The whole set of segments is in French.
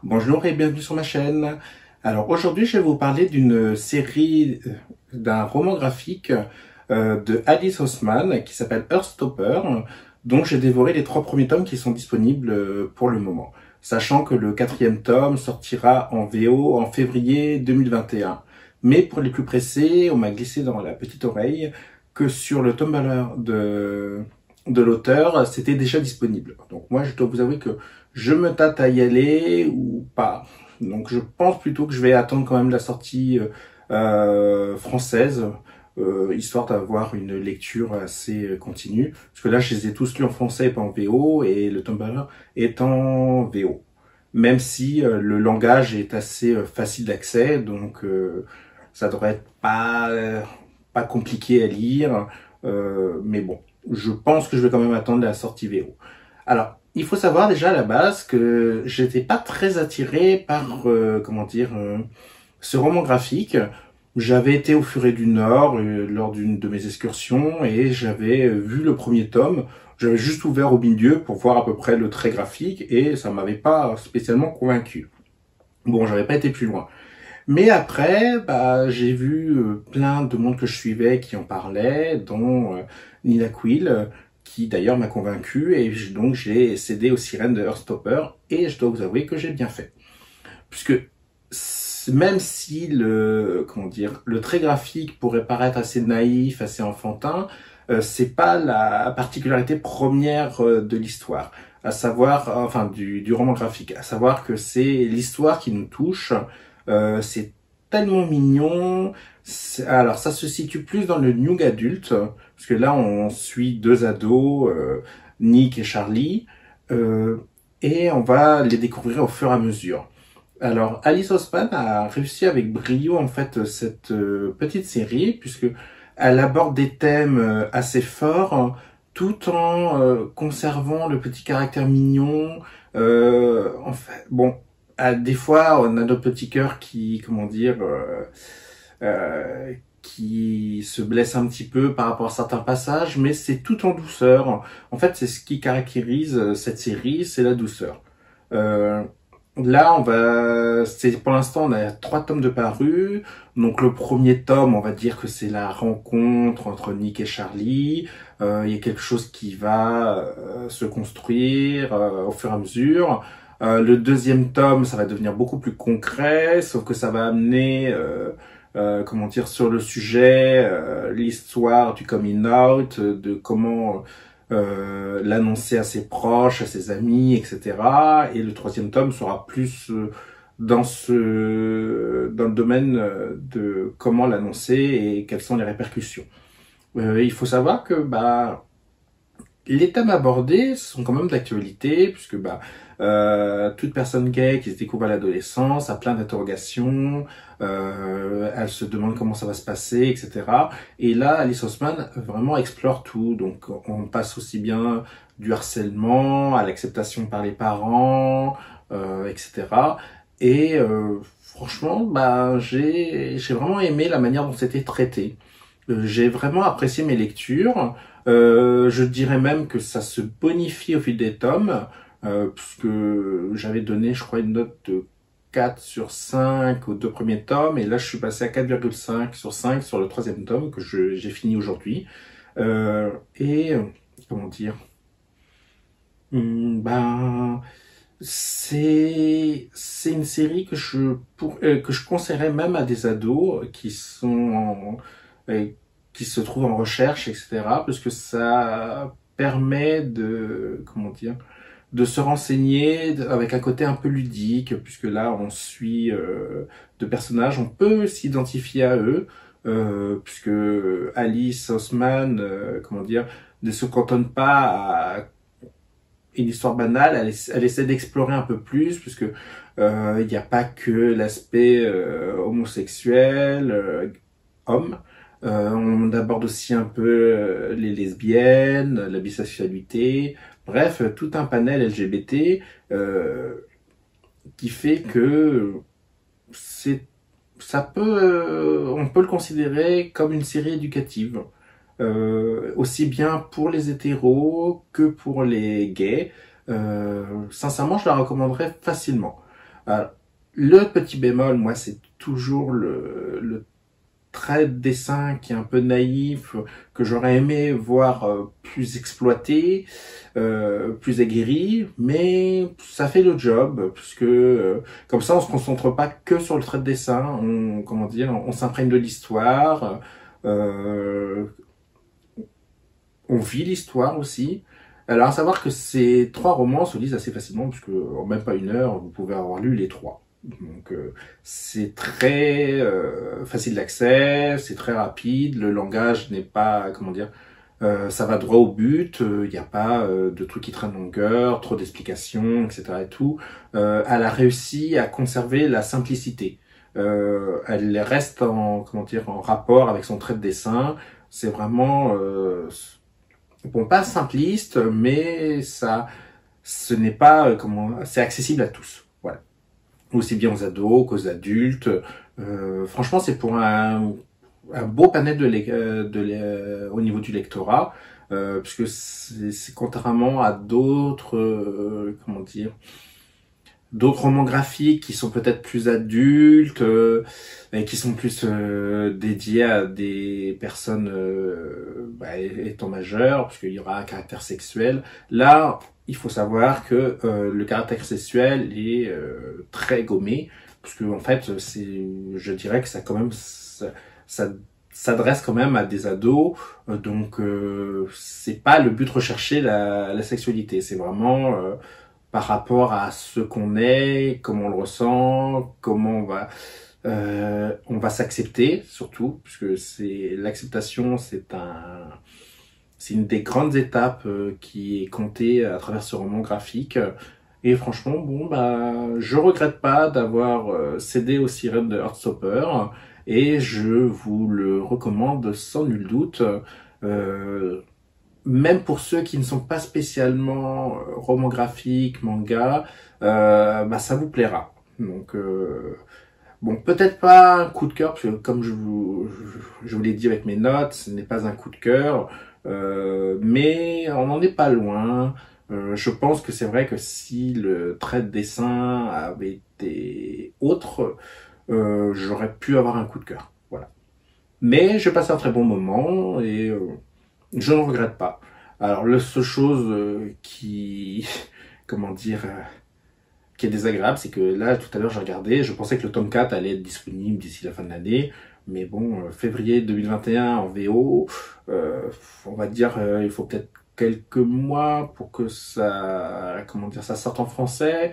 Bonjour et bienvenue sur ma chaîne. Alors aujourd'hui je vais vous parler d'une série, d'un roman graphique de Alice Oseman qui s'appelle Heartstopper, dont j'ai dévoré les 3 premiers tomes qui sont disponibles pour le moment. Sachant que le 4e tome sortira en VO en février 2021. Mais pour les plus pressés, on m'a glissé dans la petite oreille que sur le Tumblr de l'auteur, c'était déjà disponible. Donc moi je dois vous avouer que je me tâte à y aller ou pas. Donc je pense plutôt que je vais attendre quand même la sortie française, histoire d'avoir une lecture assez continue. Parce que là, je les ai tous lus en français et pas en VO, et le Tumblr est en VO. Même si le langage est assez facile d'accès, donc ça devrait être pas compliqué à lire. Mais bon, je pense que je vais quand même attendre la sortie VO. Alors, il faut savoir déjà à la base que j'étais pas très attiré par, ce roman graphique. J'avais été au Furet du Nord lors d'une de mes excursions et j'avais vu le premier tome. J'avais juste ouvert au milieu pour voir à peu près le trait graphique et ça m'avait pas spécialement convaincu. Bon, j'avais pas été plus loin. Mais après, j'ai vu plein de monde que je suivais qui en parlait, dont Nina Quill, qui d'ailleurs m'a convaincu, et donc j'ai cédé aux sirènes de Heartstopper, et je dois vous avouer que j'ai bien fait. Puisque même si le trait graphique pourrait paraître assez naïf, assez enfantin, c'est pas la particularité première de l'histoire, à savoir, enfin du roman graphique, à savoir que c'est l'histoire qui nous touche. C'est tellement mignon. Alors ça se situe plus dans le young adulte, parce que là on suit 2 ados, Nick et Charlie, euh, et on va les découvrir au fur et à mesure. Alors Alice Oseman a réussi avec brio en fait cette petite série, puisque elle aborde des thèmes assez forts, tout en conservant le petit caractère mignon. En fait, bon, des fois, on a notre petit cœur qui, euh, qui se blesse un petit peu par rapport à certains passages, mais c'est tout en douceur. En fait, c'est ce qui caractérise cette série, c'est la douceur. Euh, Là, pour l'instant, on a 3 tomes de parus. Donc, le premier tome, on va dire que c'est la rencontre entre Nick et Charlie. Il y a quelque chose qui va se construire au fur et à mesure. Le deuxième tome, ça va devenir beaucoup plus concret, sauf que ça va amener, sur le sujet, l'histoire du coming out, de comment l'annoncer à ses proches, à ses amis, etc. Et le 3e tome sera plus dans le domaine de comment l'annoncer et quelles sont les répercussions. Il faut savoir que les thèmes abordés sont quand même d'actualité, puisque toute personne gay qui se découvre à l'adolescence a plein d'interrogations, elle se demande comment ça va se passer, etc. Et là, Alice Oseman vraiment explore tout, donc on passe aussi bien du harcèlement à l'acceptation par les parents, etc. Et franchement, j'ai vraiment aimé la manière dont c'était traité. J'ai vraiment apprécié mes lectures. Je dirais même que ça se bonifie au fil des tomes, puisque j'avais donné, je crois, une note de 4 sur 5 aux 2 premiers tomes, et là je suis passé à 4,5 sur 5 sur le 3e tome que j'ai fini aujourd'hui. Et comment dire, Hum, ben c'est une série que je conseillerais même à des ados euh, qui se trouvent en recherche, etc. Parce que ça permet de se renseigner avec un côté un peu ludique, puisque là on suit 2 personnages, on peut s'identifier à eux, puisque Alice Oseman, ne se cantonne pas à une histoire banale, elle essaie d'explorer un peu plus, puisque il n'y a pas que l'aspect homosexuel, homme. On aborde aussi un peu les lesbiennes, la bisexualité, bref, tout un panel LGBT qui fait que c'est on peut le considérer comme une série éducative, aussi bien pour les hétéros que pour les gays. Sincèrement, je la recommanderais facilement. Alors, le petit bémol, moi, c'est toujours le trait de dessin qui est un peu naïf, que j'aurais aimé voir plus exploité, plus aguerri, mais ça fait le job, puisque comme ça on se concentre pas que sur le trait de dessin, on, comment dire, on s'imprègne de l'histoire, euh, on vit l'histoire aussi. Alors à savoir que ces 3 romans se lisent assez facilement, puisque en même pas 1 heure, vous pouvez avoir lu les 3. Donc c'est très facile d'accès, c'est très rapide, le langage n'est pas, comment dire, ça va droit au but, il n'y a pas de trucs qui traînent longueur, trop d'explications, etc. et tout. Elle a réussi à conserver la simplicité. Elle reste en, comment dire, en rapport avec son trait de dessin. C'est vraiment bon, pas simpliste, mais ça, ce n'est pas comment, c'est accessible à tous. Voilà, aussi bien aux ados qu'aux adultes. Franchement, c'est pour un beau panel au niveau du lectorat, puisque c'est contrairement à d'autres, comment dire, d'autres romans graphiques qui sont peut-être plus adultes et qui sont plus dédiés à des personnes étant majeures, parce qu'il y aura un caractère sexuel. Là, il faut savoir que le caractère sexuel est très gommé, parce que en fait, je dirais que ça quand même, ça s'adresse quand même à des ados, donc c'est pas le but recherché la sexualité, c'est vraiment par rapport à ce qu'on est, comment on le ressent, comment on va s'accepter surtout, puisque c'est l'acceptation, c'est une des grandes étapes qui est comptée à travers ce roman graphique. Et franchement, bon bah, je regrette pas d'avoir cédé aux sirènes de Heartstopper, et je vous le recommande sans nul doute. Euh, Même pour ceux qui ne sont pas spécialement romans graphiques, manga, bah ça vous plaira. Donc bon, peut-être pas un coup de cœur, parce que comme je vous l'ai dit avec mes notes, ce n'est pas un coup de cœur, mais on n'en est pas loin. Je pense que c'est vrai que si le trait de dessin avait été autre, j'aurais pu avoir un coup de cœur. Voilà. Mais j'ai passé un très bon moment et je ne regrette pas. Alors, la seule chose qui, comment dire, qui est désagréable, c'est que là, tout à l'heure, j'ai regardé, je pensais que le tome 4 allait être disponible d'ici la fin de l'année, mais bon, février 2021 en VO, on va dire, il faut peut-être quelques mois pour que ça, comment dire, ça sorte en français,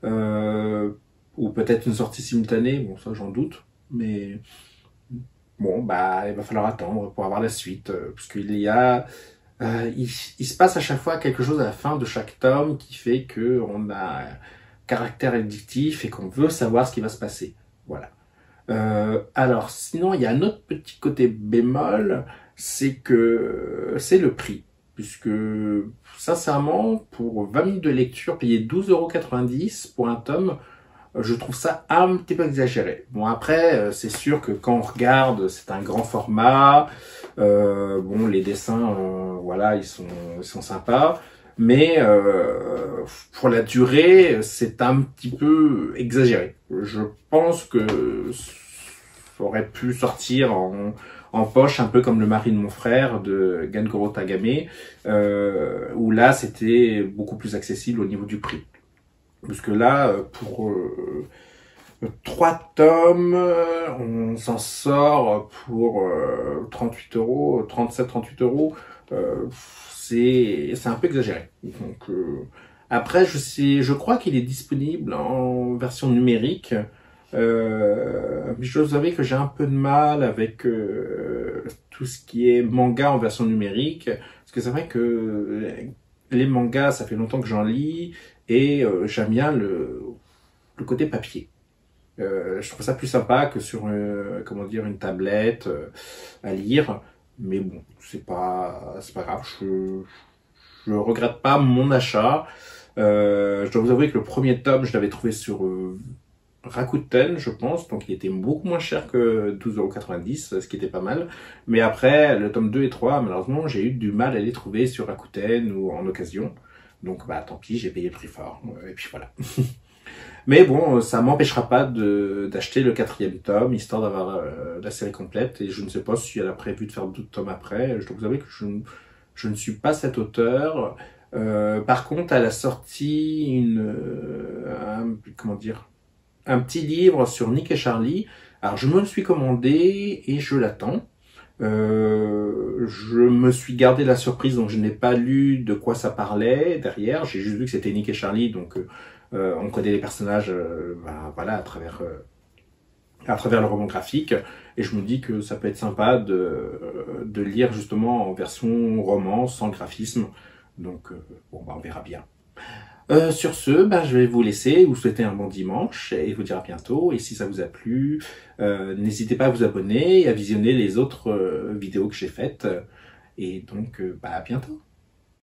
ou peut-être une sortie simultanée, bon, ça j'en doute, mais bon, bah, il va falloir attendre pour avoir la suite, puisqu'il y a il se passe à chaque fois quelque chose à la fin de chaque tome qui fait que on a un caractère addictif et qu'on veut savoir ce qui va se passer. Voilà. Alors, sinon, il y a un autre petit côté bémol, c'est que c'est le prix. Puisque, sincèrement, pour 20 minutes de lecture, payer 12,90 € pour un tome, je trouve ça un petit peu exagéré. Bon, après, c'est sûr que quand on regarde, c'est un grand format. Bon, les dessins, voilà, ils sont sympas. Mais pour la durée, c'est un petit peu exagéré. Je pense que ça aurait pu sortir en poche, un peu comme Le mari de mon frère de Gengoro Tagame, où là, c'était beaucoup plus accessible au niveau du prix. Parce que là, pour 3 tomes, on s'en sort pour 38 €, 37-38 €. C'est un peu exagéré. Donc après, je crois qu'il est disponible en version numérique. Mais je dois avouer que j'ai un peu de mal avec tout ce qui est manga en version numérique, parce que c'est vrai que les mangas, ça fait longtemps que j'en lis, et j'aime bien le côté papier. Je trouve ça plus sympa que sur comment dire, une tablette à lire, mais bon, c'est pas grave, je regrette pas mon achat. Je dois vous avouer que le premier tome, je l'avais trouvé sur Rakuten, je pense, donc il était beaucoup moins cher que 12,90 €, ce qui était pas mal. Mais après, le tome 2 et 3, malheureusement, j'ai eu du mal à les trouver sur Rakuten ou en occasion. Donc bah tant pis, j'ai payé le prix fort, et puis voilà. Mais bon, ça m'empêchera pas d'acheter le 4e tome, histoire d'avoir la série complète. Et je ne sais pas si elle a prévu de faire d'autres tomes après. Je dois vous avouer que je ne suis pas cet auteur. Par contre, elle a sorti comment dire, un petit livre sur Nick et Charlie. Alors, je me le suis commandé et je l'attends. Je me suis gardé la surprise, donc je n'ai pas lu de quoi ça parlait derrière. J'ai juste vu que c'était Nick et Charlie, donc on connaît les personnages, voilà, à travers le roman graphique. Et je me dis que ça peut être sympa de lire justement en version roman, sans graphisme. Donc bon, on verra bien. Sur ce, je vais vous laisser, vous souhaiter un bon dimanche et vous dire à bientôt. Et si ça vous a plu, n'hésitez pas à vous abonner et à visionner les autres vidéos que j'ai faites. Et donc, à bientôt.